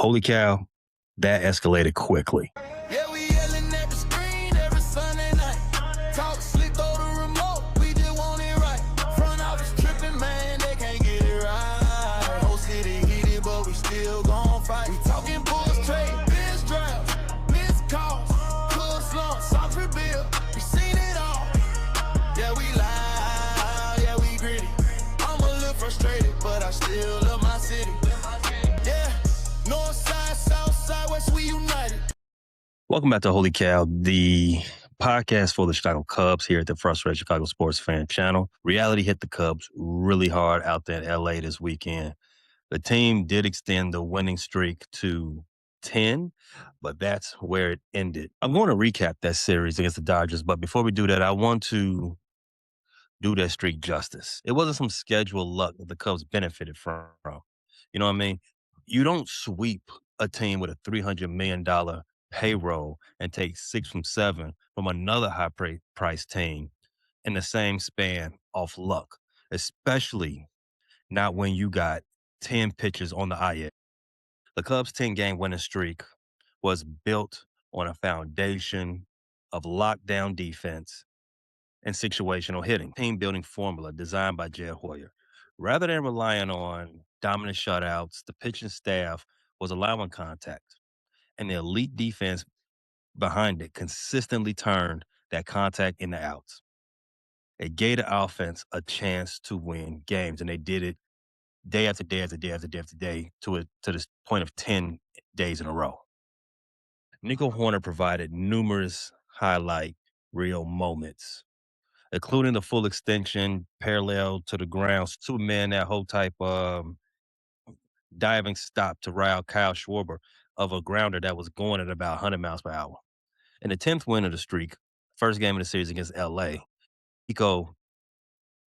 Holy cow, that escalated quickly. Yeah, we yelling at the screen every Sunday night. Talk slick through the remote, we just want it right. Front office tripping, man, they can't get it right. Whole city heated, but we still gon' fight. We talking bulls trade, biz drafts, missed calls, club slumps, soft rebuild. We seen it all. Yeah, we loud, yeah, we gritty. I'm a little frustrated, but I still love my city. Yeah, north side, south side, west, we united. Welcome back to Holy Cow, the podcast for the Chicago Cubs here at the Frustrated Chicago Sports Fan channel. Reality hit the Cubs really hard out there in LA this weekend. The team did extend the winning streak to 10, but that's where it ended. I'm going to recap that series against the Dodgers, but before we do that, I want to do that streak justice. It wasn't some scheduled luck that the Cubs benefited from. You know what I mean? You don't sweep a team with a $300 million payroll and take 6 from 7 from another high price team in the same span off luck, especially not when you got 10 pitchers on the IL. The Cubs' 10-game winning streak was built on a foundation of lockdown defense and situational hitting, team building formula designed by Jed Hoyer. Rather than relying on dominant shutouts, the pitching staff was allowing contact, and the elite defense behind it consistently turned that contact into outs. It gave the offense a chance to win games, and they did it day after day after day after day after day to this point of 10 days in a row. Nico Horner provided numerous highlight reel moments, including the full extension parallel to the ground. Superman, that whole type diving stop to rile Kyle Schwarber of a grounder that was going at about 100 miles per hour. In the 10th win of the streak, first game of the series against LA, Nico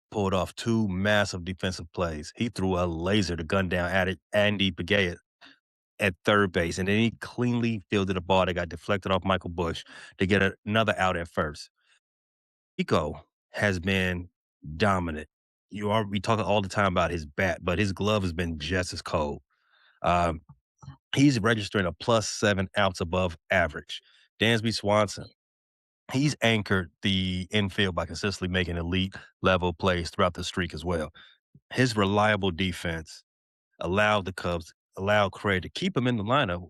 pulled off two massive defensive plays. He threw a laser to gun down at Andy Begay at third base, and then he cleanly fielded a ball that got deflected off Michael Bush to get another out at first. Nico has been dominant. We talk all the time about his bat, but his glove has been just as cold. He's registering a +7 outs above average. Dansby Swanson, he's anchored the infield by consistently making elite level plays throughout the streak as well. His reliable defense allowed Craig to keep him in the lineup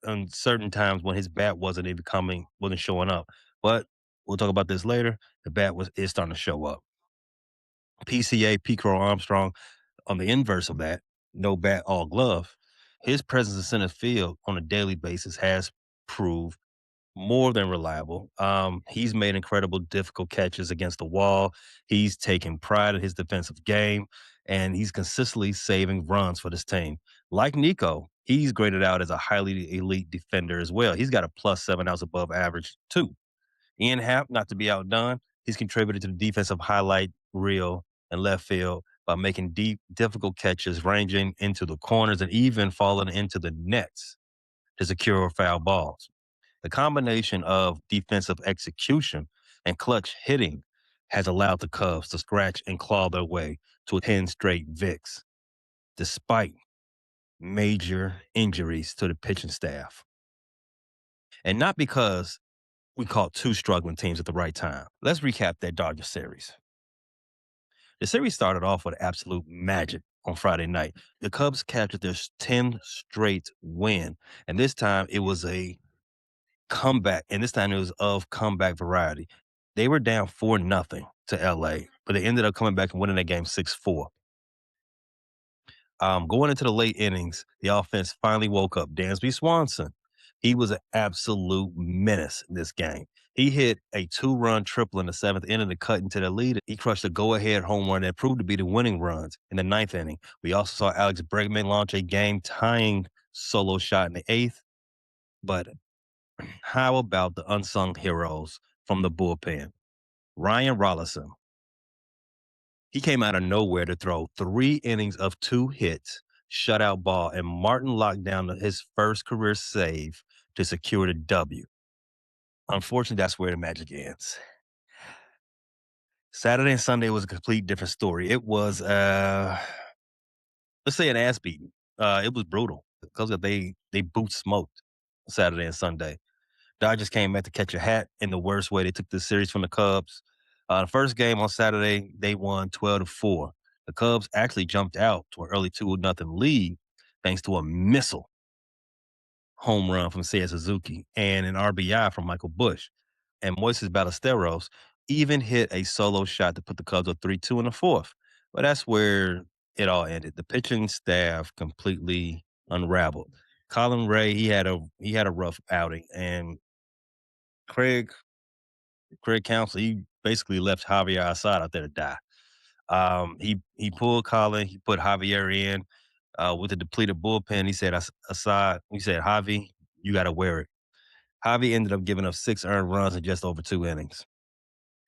on certain times when his bat wasn't showing up. But we'll talk about this later. The bat is starting to show up. PCA, Pete Crow Armstrong, on the inverse of that, no bat, all glove. His presence in center field on a daily basis has proved more than reliable. He's made incredible, difficult catches against the wall. He's taken pride in his defensive game, and he's consistently saving runs for this team. Like Nico, he's graded out as a highly elite defender as well. He's got a +7 outs above average too. Ian Happ, not to be outdone, he's contributed to the defensive highlight reel and left field by making deep, difficult catches ranging into the corners and even falling into the nets to secure foul balls. The combination of defensive execution and clutch hitting has allowed the Cubs to scratch and claw their way to 10 straight Vicks, despite major injuries to the pitching staff. And not because we caught two struggling teams at the right time. Let's recap that Dodgers series. The series started off with absolute magic on Friday night. The Cubs captured their 10th straight win, and this time it was a comeback, and this time it was of comeback variety. They were down 4-0 to LA, but they ended up coming back and winning that game 6-4. Going into the late innings, the offense finally woke up. Dansby Swanson, he was an absolute menace in this game. He hit a 2-run triple in the 7th inning to cut into the lead. He crushed a go-ahead home run that proved to be the winning runs in the 9th inning. We also saw Alex Bregman launch a game-tying solo shot in the 8th. But how about the unsung heroes from the bullpen? Ryan Rollison. He came out of nowhere to throw 3 innings of 2 hits, shutout ball, and Martin locked down his first career save to secure the W. Unfortunately, that's where the magic ends. Saturday and Sunday was a complete different story. It was, let's say, an ass beating. It was brutal. because they boot smoked Saturday and Sunday. Dodgers came back to catch a hat in the worst way. They took the series from the Cubs. The first game on Saturday, they won 12-4. The Cubs actually jumped out to an early 2-0 lead thanks to a missile home run from Seiya Suzuki and an RBI from Michael Bush. And Moises Ballesteros even hit a solo shot to put the Cubs up 3-2 in the fourth. But that's where it all ended. The pitching staff completely unraveled. Colin Ray, he had a rough outing, and Craig Counsell, he basically left Javier Assad out there to die. He pulled Colin, he put Javier in with a depleted bullpen. He said, Assad, he said, Javi, you got to wear it. Javi ended up giving up 6 earned runs in just over 2 innings.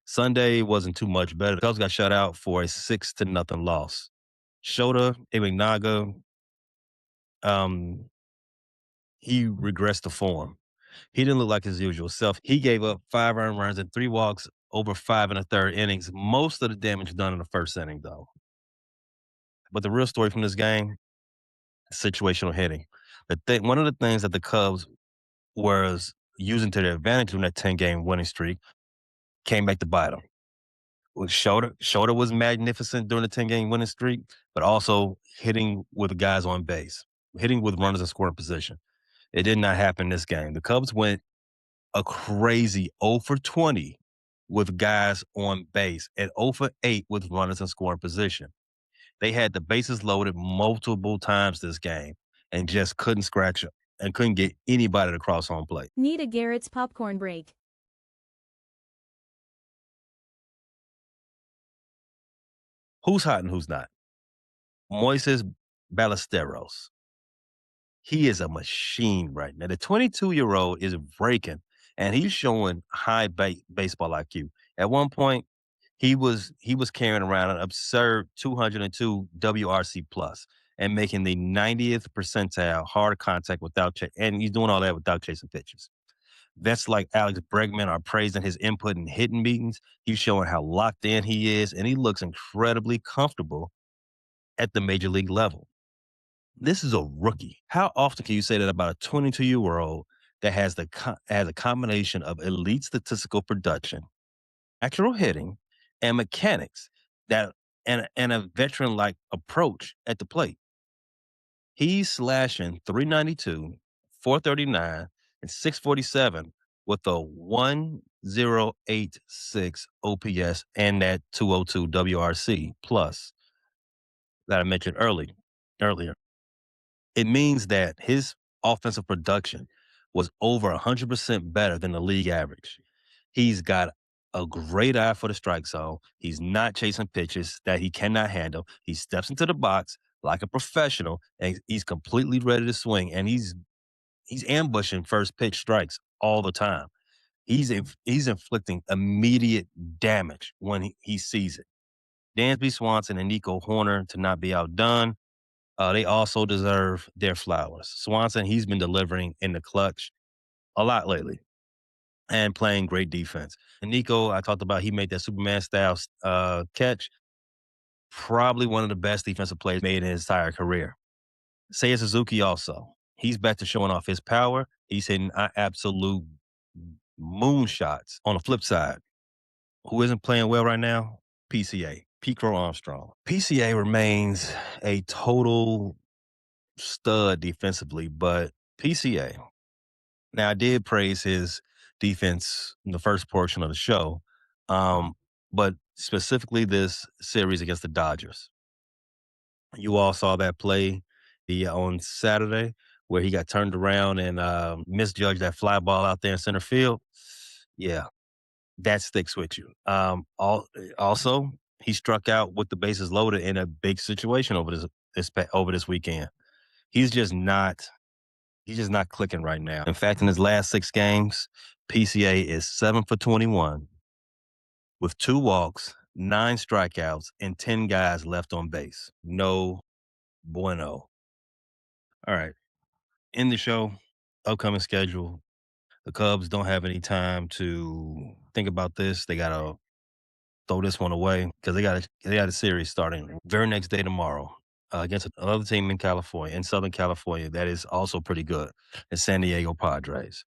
Sunday wasn't too much better. The Cubs got shut out for a 6-0 loss. Shota Imagnaga, um, he regressed to form. He didn't look like his usual self. He gave up 5 earned runs and 3 walks over 5 1/3 innings. Most of the damage done in the first inning, though. But the real story from this game, situational hitting. One of the things that the Cubs was using to their advantage in that 10-game winning streak came back to bite them. Shota was magnificent during the 10-game winning streak, but also hitting with guys on base, hitting with runners in scoring position. It did not happen this game. The Cubs went a crazy 0 for 20 with guys on base and 0 for 8 with runners in scoring position. They had the bases loaded multiple times this game and just couldn't scratch it and couldn't get anybody to cross home plate. Need a Garrett's popcorn break. Who's hot and who's not? Moises Ballesteros. He is a machine right now. The 22-year-old is breaking, and he's showing high baseball IQ. At one point, he was carrying around an absurd 202 WRC plus and making the 90th percentile hard contact and he's doing all that without chasing pitches. Vets like Alex Bregman are praising his input in hitting meetings. He's showing how locked in he is, and he looks incredibly comfortable at the major league level. This is a rookie. How often can you say that about a 22-year-old that has a combination of elite statistical production, natural hitting, and mechanics that and a veteran like approach at the plate? He's slashing 392, 439, and 647 with a 1086 OPS and that 202 WRC plus that I mentioned earlier. It means that his offensive production was over 100% better than the league average. He's got a great eye for the strike zone. He's not chasing pitches that he cannot handle. He steps into the box like a professional, and he's completely ready to swing. And he's ambushing first pitch strikes all the time. He's inflicting immediate damage when he sees it. Dansby Swanson and Nico Horner to not be outdone. They also deserve their flowers. Swanson, he's been delivering in the clutch a lot lately and playing great defense. And Nico, I talked about, he made that Superman style catch. Probably one of the best defensive plays made in his entire career. Seiya Suzuki also. He's back to showing off his power. He's hitting absolute moonshots. On the flip side, who isn't playing well right now? PCA, Pete Armstrong. PCA remains a total stud defensively, but PCA. Now, I did praise his defense in the first portion of the show, but specifically this series against the Dodgers. You all saw that play on Saturday where he got turned around and misjudged that fly ball out there in center field. Yeah, that sticks with you. Also, he struck out with the bases loaded in a big situation over this weekend. He's just not clicking right now. In fact, in his last 6 games, PCA is 7 for 21 with 2 walks, 9 strikeouts, and 10 guys left on base. No bueno. All right. In the show, upcoming schedule. The Cubs don't have any time to think about this. They got to throw this one away because they got a series starting very next day tomorrow. against another team in California, in Southern California, that is also pretty good, the San Diego Padres.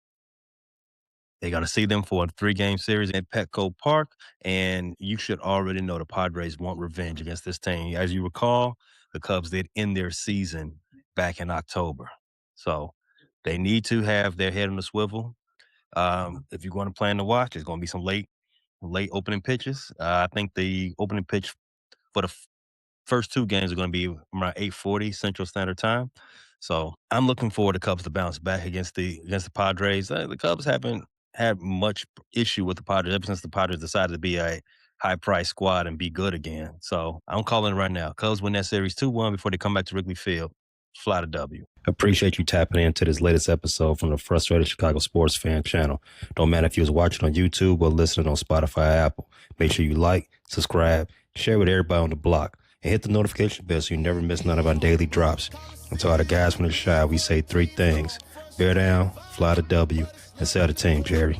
They got to see them for a 3-game series at Petco Park, and you should already know the Padres want revenge against this team. As you recall, the Cubs did end their season back in October. So they need to have their head on the swivel. If you're going to plan to watch, there's going to be some late opening pitches. I think the opening pitch for the first 2 games are going to be around 8:40 Central Standard Time. So I'm looking forward to Cubs to bounce back against the Padres. The Cubs haven't had much issue with the Padres ever since the Padres decided to be a high price squad and be good again. So I'm calling it right now. Cubs win that series 2-1 before they come back to Wrigley Field. Fly to W. Appreciate you tapping into this latest episode from the Frustrated Chicago Sports Fan channel. Don't matter if you was watching on YouTube or listening on Spotify or Apple. Make sure you like, subscribe, share with everybody on the block, and hit the notification bell so you never miss none of our daily drops. And to all the guys from the shy, we say 3 things: bear down, fly to W, and sell the team, Jerry.